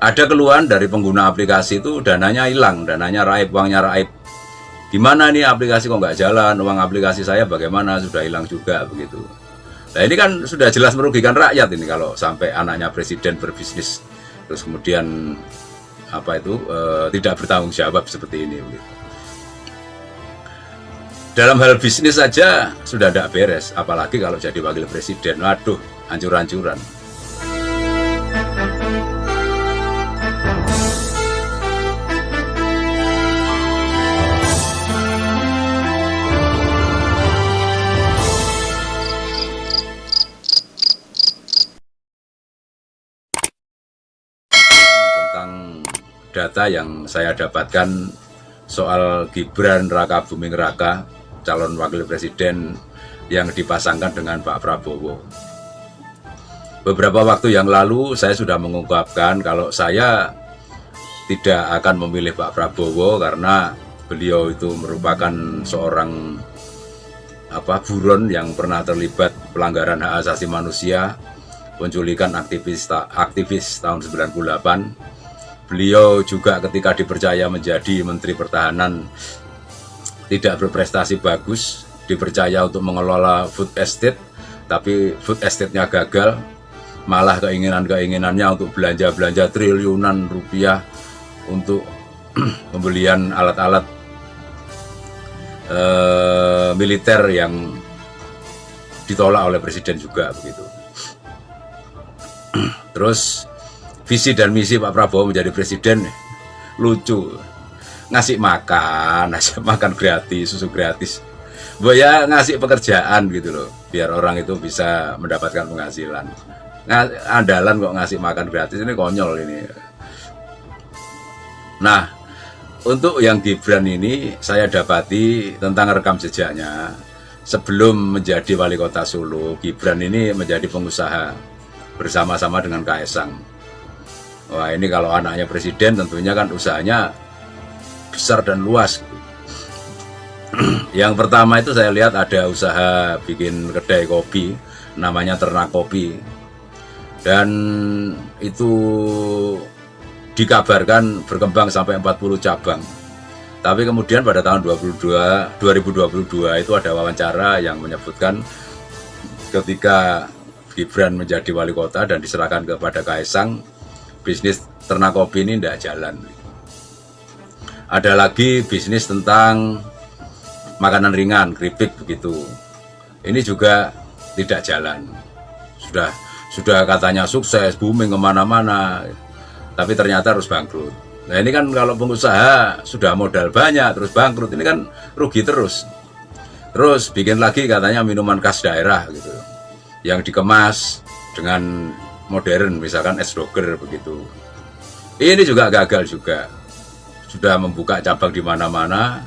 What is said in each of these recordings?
ada keluhan dari pengguna aplikasi itu dananya hilang, dananya raib, uangnya raib. Gimana nih aplikasi kok nggak jalan, uang aplikasi saya bagaimana, sudah hilang juga begitu. Nah ini kan sudah jelas merugikan rakyat ini kalau sampai anaknya presiden berbisnis terus kemudian tidak bertanggung jawab seperti ini begitu. Dalam hal bisnis saja sudah tidak beres, apalagi kalau jadi wakil presiden. Waduh, hancur-hancuran. Tentang data yang saya dapatkan soal Gibran Raka Buming Raka, calon wakil presiden yang dipasangkan dengan Pak Prabowo. Beberapa waktu yang lalu saya sudah mengungkapkan kalau saya tidak akan memilih Pak Prabowo karena beliau itu merupakan seorang buron yang pernah terlibat pelanggaran hak asasi manusia, penculikan aktivis tahun 98. Beliau juga ketika dipercaya menjadi Menteri Pertahanan tidak berprestasi bagus, dipercaya untuk mengelola food estate, tapi food estate-nya gagal, malah keinginannya untuk belanja triliunan rupiah untuk pembelian alat-alat militer yang ditolak oleh Presiden juga begitu. Terus visi dan misi Pak Prabowo menjadi presiden lucu, ngasih makan gratis, susu gratis, ya ngasih pekerjaan gitu loh, biar orang itu bisa mendapatkan penghasilan. Andalan kok ngasih makan gratis, ini konyol ini. Nah, untuk yang Gibran ini saya dapati tentang rekam jejaknya. Sebelum menjadi wali kota Solo, Gibran ini menjadi pengusaha bersama-sama dengan Kaesang. Wah, ini kalau anaknya presiden tentunya kan usahanya besar dan luas. Yang pertama itu saya lihat ada usaha bikin kedai kopi, namanya Ternak Kopi. Dan itu dikabarkan berkembang sampai 40 cabang. Tapi kemudian pada tahun 2022 itu ada wawancara yang menyebutkan ketika Gibran menjadi wali kota dan diserahkan kepada Kaesang, bisnis ternak kopi ini tidak jalan. Ada lagi bisnis tentang makanan ringan, keripik begitu. Ini juga tidak jalan. Sudah katanya sukses, booming kemana-mana, tapi ternyata harus bangkrut. Nah ini kan kalau pengusaha sudah modal banyak terus bangkrut, ini kan rugi terus. Terus bikin lagi katanya minuman khas daerah gitu, yang dikemas dengan modern, misalkan es doger begitu. Ini juga gagal juga. Sudah membuka cabang di mana-mana,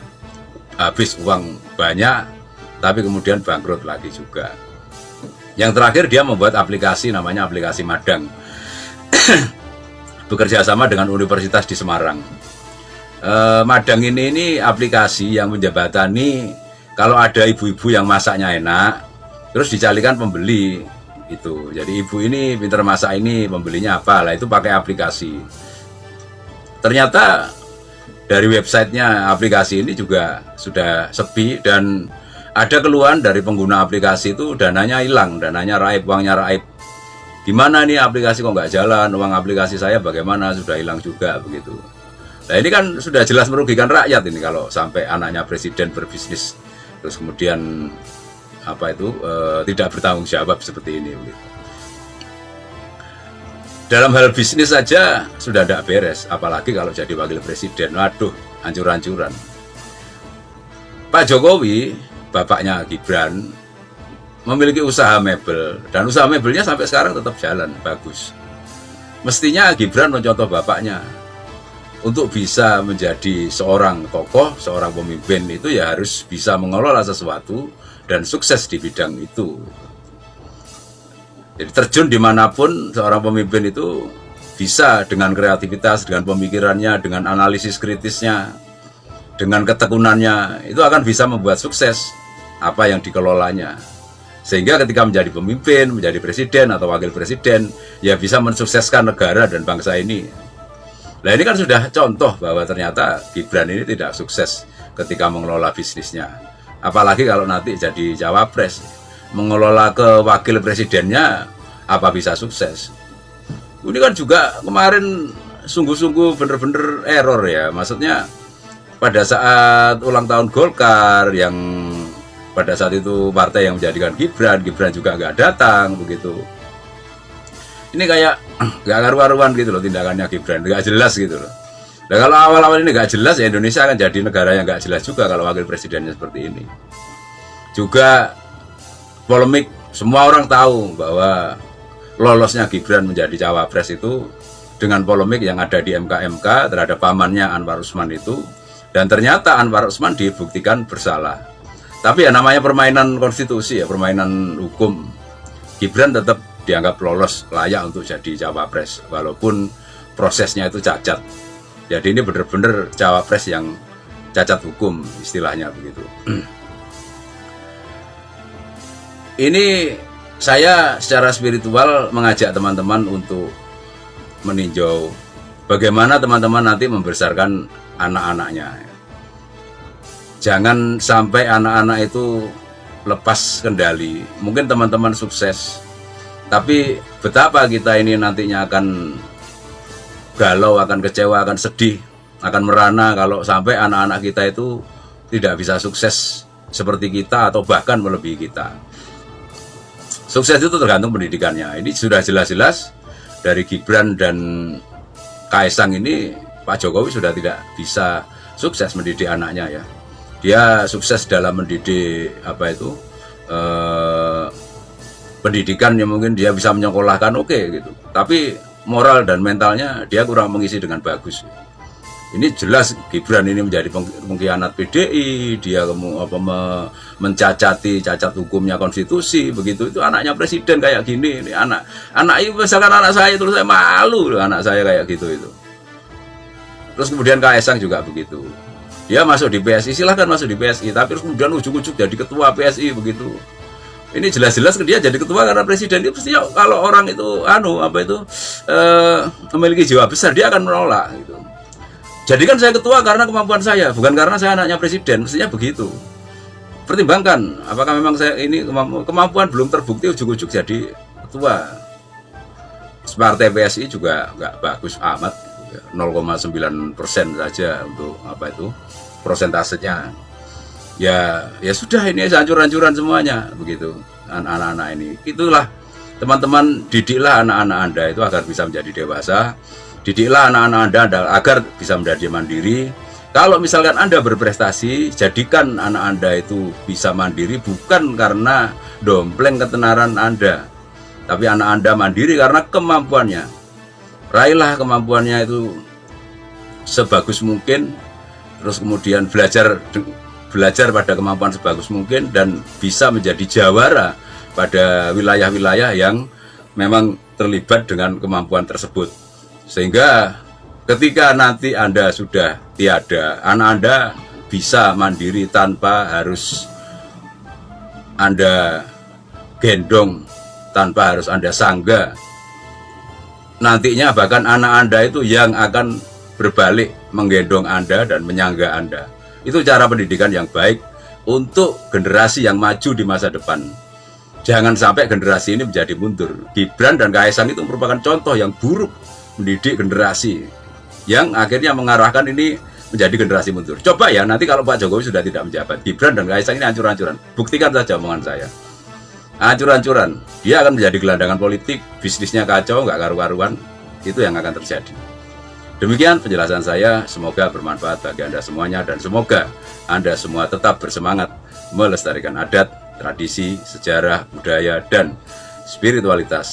habis uang banyak, tapi kemudian bangkrut lagi juga. Yang terakhir dia membuat aplikasi namanya aplikasi Madang. Bekerja sama dengan Universitas di Semarang. Madang ini aplikasi yang menjembatani kalau ada ibu-ibu yang masaknya enak, terus dicarikan pembeli. Itu jadi ibu ini pintar masak, ini pembelinya apa lah, itu pakai aplikasi. Ternyata dari websitenya aplikasi ini juga sudah sepi dan ada keluhan dari pengguna aplikasi itu dananya hilang, dananya raib, uangnya raib. Gimana nih aplikasi kok nggak jalan, uang aplikasi saya bagaimana, sudah hilang juga begitu. Nah ini kan sudah jelas merugikan rakyat ini kalau sampai anaknya presiden berbisnis terus kemudian tidak bertanggung jawab seperti ini. Dalam hal bisnis saja sudah tidak beres, apalagi kalau jadi wakil presiden. Waduh, hancur-hancuran. Pak Jokowi, bapaknya Gibran, memiliki usaha mebel, dan usaha mebelnya sampai sekarang tetap jalan, bagus. Mestinya Gibran mencontoh bapaknya. Untuk bisa menjadi seorang tokoh, seorang pemimpin itu ya harus bisa mengelola sesuatu dan sukses di bidang itu. Jadi terjun dimanapun seorang pemimpin itu bisa dengan kreativitas, dengan pemikirannya, dengan analisis kritisnya, dengan ketekunannya, itu akan bisa membuat sukses apa yang dikelolanya. Sehingga ketika menjadi pemimpin, menjadi presiden atau wakil presiden, ya bisa mensukseskan negara dan bangsa ini. Nah ini kan sudah contoh bahwa ternyata Gibran ini tidak sukses ketika mengelola bisnisnya. Apalagi kalau nanti jadi cawapres, mengelola ke wakil presidennya apa bisa sukses. Ini kan juga kemarin sungguh-sungguh bener-bener error ya. Maksudnya pada saat ulang tahun Golkar yang pada saat itu partai yang menjadikan Gibran juga nggak datang begitu. Ini kayak nggak karu-karuan gitu loh tindakannya Gibran, nggak jelas gitu loh. Nah kalau awal-awal ini nggak jelas ya Indonesia akan jadi negara yang nggak jelas juga kalau wakil presidennya seperti ini. Juga polemik, semua orang tahu bahwa lolosnya Gibran menjadi cawapres itu dengan polemik yang ada di MK terhadap pamannya Anwar Usman itu, dan ternyata Anwar Usman dibuktikan bersalah. Tapi ya namanya permainan konstitusi ya, permainan hukum. Gibran tetap dianggap lolos, layak untuk jadi cawapres walaupun prosesnya itu cacat. Jadi ini benar-benar cawapres yang cacat hukum istilahnya begitu. Ini saya secara spiritual mengajak teman-teman untuk meninjau bagaimana teman-teman nanti membesarkan anak-anaknya. Jangan sampai anak-anak itu lepas kendali. Mungkin teman-teman sukses, tapi betapa kita ini nantinya akan galau, akan kecewa, akan sedih, akan merana kalau sampai anak-anak kita itu tidak bisa sukses seperti kita atau bahkan melebihi kita. Sukses itu tergantung pendidikannya. Ini sudah jelas-jelas dari Gibran dan Kaesang ini, Pak Jokowi sudah tidak bisa sukses mendidik anaknya ya. Dia sukses dalam mendidik pendidikan yang mungkin dia bisa menyekolahkan oke gitu. Tapi moral dan mentalnya dia kurang mengisi dengan bagus. Ini jelas Gibran ini menjadi pengkhianat PDI, dia mencacati cacat hukumnya konstitusi, begitu. Itu anaknya presiden kayak gini, ini anak itu misalkan anak saya terus saya malu loh, anak saya kayak gitu itu. Terus kemudian Kaesang juga begitu. Dia masuk di PSI, silahkan masuk di PSI, tapi terus kemudian ujuk-ujuk jadi ketua PSI begitu. Ini jelas-jelas dia jadi ketua karena presiden itu pastinya kalau orang itu memiliki jiwa besar dia akan menolak gitu. Jadi kan saya ketua karena kemampuan saya, bukan karena saya anaknya presiden, mestinya begitu. Pertimbangkan apakah memang saya ini kemampuan belum terbukti ujuk-ujuk jadi ketua. Partai PSI juga nggak bagus amat, 0,9% saja untuk prosentasenya. Ya sudah, ini hancur-hancuran semuanya begitu anak-anak ini. Itulah teman-teman, didiklah anak-anak Anda itu agar bisa menjadi dewasa. Didiklah anak-anak Anda agar bisa menjadi mandiri. Kalau misalkan Anda berprestasi, jadikan anak Anda itu bisa mandiri bukan karena dompleng ketenaran Anda, tapi anak Anda mandiri karena kemampuannya. Raihlah kemampuannya itu sebagus mungkin, terus kemudian belajar pada kemampuan sebagus mungkin dan bisa menjadi jawara pada wilayah-wilayah yang memang terlibat dengan kemampuan tersebut. Sehingga ketika nanti Anda sudah tiada, anak Anda bisa mandiri tanpa harus Anda gendong, tanpa harus Anda sangga. Nantinya bahkan anak Anda itu yang akan berbalik menggendong Anda dan menyangga Anda. Itu cara pendidikan yang baik untuk generasi yang maju di masa depan. Jangan sampai generasi ini menjadi mundur. Gibran dan Kaesang itu merupakan contoh yang buruk mendidik generasi yang akhirnya mengarahkan ini menjadi generasi mundur. Coba ya nanti kalau Pak Jokowi sudah tidak menjabat, Gibran dan Kaesang ini hancur-hancuran. Buktikan saja omongan saya. Hancur-hancuran. Dia akan menjadi gelandangan politik, bisnisnya kacau, nggak karu-karuan. Itu yang akan terjadi. Demikian penjelasan saya, semoga bermanfaat bagi Anda semuanya dan semoga Anda semua tetap bersemangat melestarikan adat, tradisi, sejarah, budaya, dan spiritualitas.